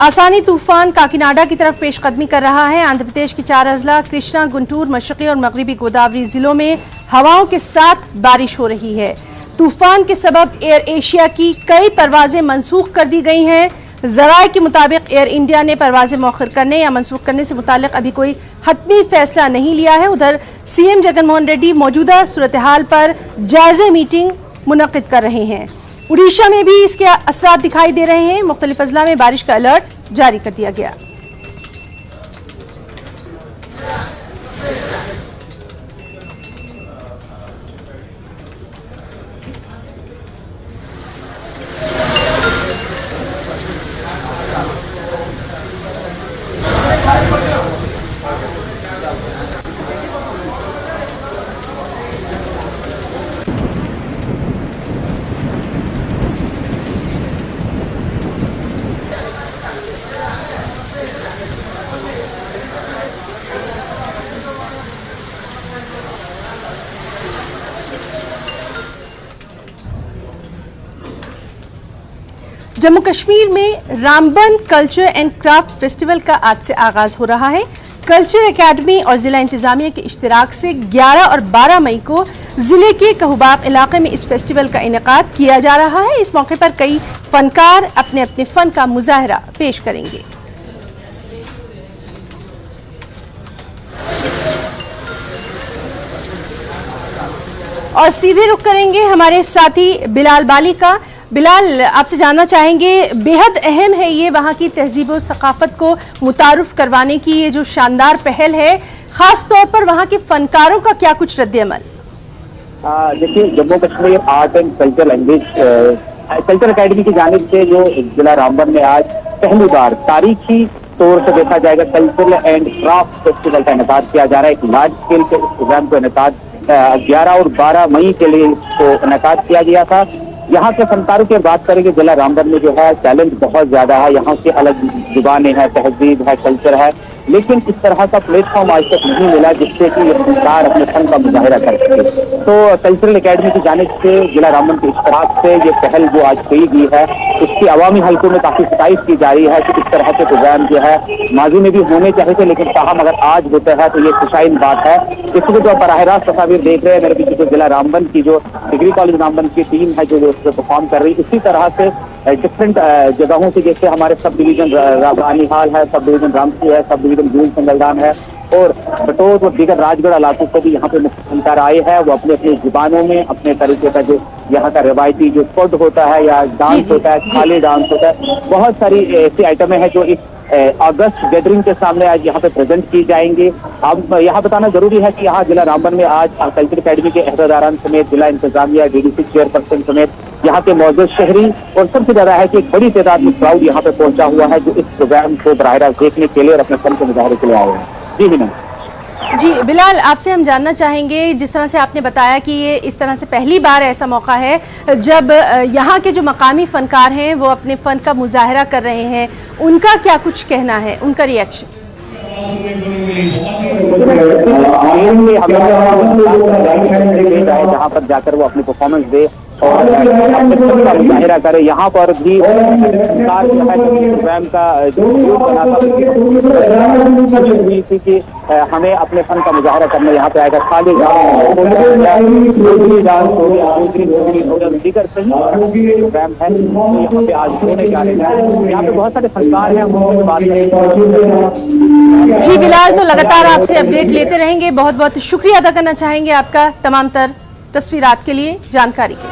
आसानी तूफान काकीनाडा की तरफ पेशकदमी कर रहा है। आंध्र प्रदेश के 4 अजला कृष्णा, गुंटूर, मशरक़ी और मगरबी गोदावरी जिलों में हवाओं के साथ बारिश हो रही है। तूफान के सबब एयर एशिया की कई परवाजें मनसूख कर दी गई हैं। ज़राए के मुताबिक एयर इंडिया ने परवाजें मौखर करने या मनसूख करने से मुतालिक अभी कोई हतमी फैसला नहीं लिया है। उधर सीएम जगनमोहन रेड्डी मौजूदा सूरत हाल पर जायज़ा मीटिंग मुनक़िद कर रहे हैं। उड़ीसा में भी इसके असरात दिखाई दे रहे हैं। मुख्तलिफ अजला में बारिश का अलर्ट जारी कर दिया गया। जम्मू कश्मीर में Ramban culture and craft festival का आज से आगाज हो रहा है। कल्चर एकेडमी और जिला इंतजामिया के इश्तिराक से 11 और 12 मई को जिले के कहूबाग इलाके में इस फेस्टिवल का इनेकाद किया जा रहा है। इस मौके पर कई फनकार अपने अपने फन का मुजाहरा पेश करेंगे। और सीधे रुख करेंगे हमारे साथी बिलाल बाली का। बिलाल, आपसे जानना चाहेंगे, बेहद अहम है ये वहाँ की तहजीब और सकाफत को मुतारुफ करवाने की ये जो शानदार पहल है, खास तौर पर वहाँ के फनकारों का क्या कुछ रद्द-ए-अमल? देखिए, Jammu Kashmir art and culture language culture academy की जानिब से जो जिला रामबन में आज पहली बार तारीखी तौर से देखा जाएगा कल्चरल एंड क्राफ्ट फेस्टिवल का इनेकाद किया जा रहा है। एक लार्ज स्केल के प्रोग्राम को इनेकाद 11 और 12 मई के लिए इसको इनेकाद किया गया था। यहाँ के फनकारों की बात करेंगे, जिला रामबन में जो है टैलेंट बहुत ज्यादा है। यहाँ से अलग जुबानें हैं, तहजीब है, कल्चर है, लेकिन इस तरह का प्लेटफॉर्म आज तक नहीं मिला जिससे कि ये फनकार अपने फन का मुजाहिरा कर सके। तो कल्चरल एकेडमी की जानिब से जिला रामबन के इश्तराक से ये पहल जो आज की गई है, उसकी अवामी हल्कों में काफी सिताइश की जा रही है कि इस तरह के प्रोग्राम जो है माजी में भी होने चाहिए थे, लेकिन ताहम अगर आज होता है तो ये खुशाइन बात है। इसको जो बराह रास्त तस्वीर देख रहे हैं मेरे पीछे, जिला रामबन की जो डिग्री कॉलेज रामबन की टीम है जो परफॉर्म कर रही है, इसी तरह से डिफरेंट जगहों से, जैसे हमारे सब डिवीजन रानीहाल है, सब डिवीजन रामसी है, सब डिवीजन जून संगलदान है और बटोर और दीगर राजगढ़ इलाकों से भी यहाँ पे मुख्य फनकार आए हैं। वो अपने अपनी जुबानों में अपने तरीके का जो यहाँ का रवायती जो स्पॉट होता है या डांस होता है, खाली डांस होता है, बहुत सारी ऐसी आइटमें हैं जो इस अगस्त गैदरिंग के सामने आज यहाँ पे प्रेजेंट की जाएंगे। अब यहाँ बताना जरूरी है कि यहाँ जिला रामबन में आज कल्चर अकेडमी के अहदेदारान समेत जिला इंतजामिया, डीडीसी चेयरपर्सन समेत यहाँ के मौजूद शहरी और सबसे ज्यादा है कि एक बड़ी तादाद में क्राउड यहाँ पे पहुंचा हुआ है जो इस प्रोग्राम को बराह रास्त देखने के लिए और अपने फन के मुजाहरे के लिए आए हैं। जी हिना। जी बिलाल, आपसे हम जानना चाहेंगे, जिस तरह से आपने बताया कि ये इस तरह से पहली बार ऐसा मौका है जब यहाँ के जो मकामी फनकार हैं वो अपने फन का मुजाहरा कर रहे हैं, उनका क्या कुछ कहना है, उनका रिएक्शन? जहाँ पर जाकर वो अपनी परफॉर्मेंस दे और अपने फन का मुजाहिरा करे। यहाँ पर भी प्रोग्राम का कि हमें अपने फन का मुजाहिरा करने यहाँ पे आएगा। खाली दीगर सही प्रोग्राम है तो यहाँ पे आज होने जा रहे हैं। यहाँ पे बहुत सारे फनकार हैं, जी बिलाल, तो लगातार आपसे अपडेट लेते रहेंगे। बहुत बहुत शुक्रिया अदा करना चाहेंगे आपका तमाम तर तस्वीरात के लिए, जानकारी के लिए।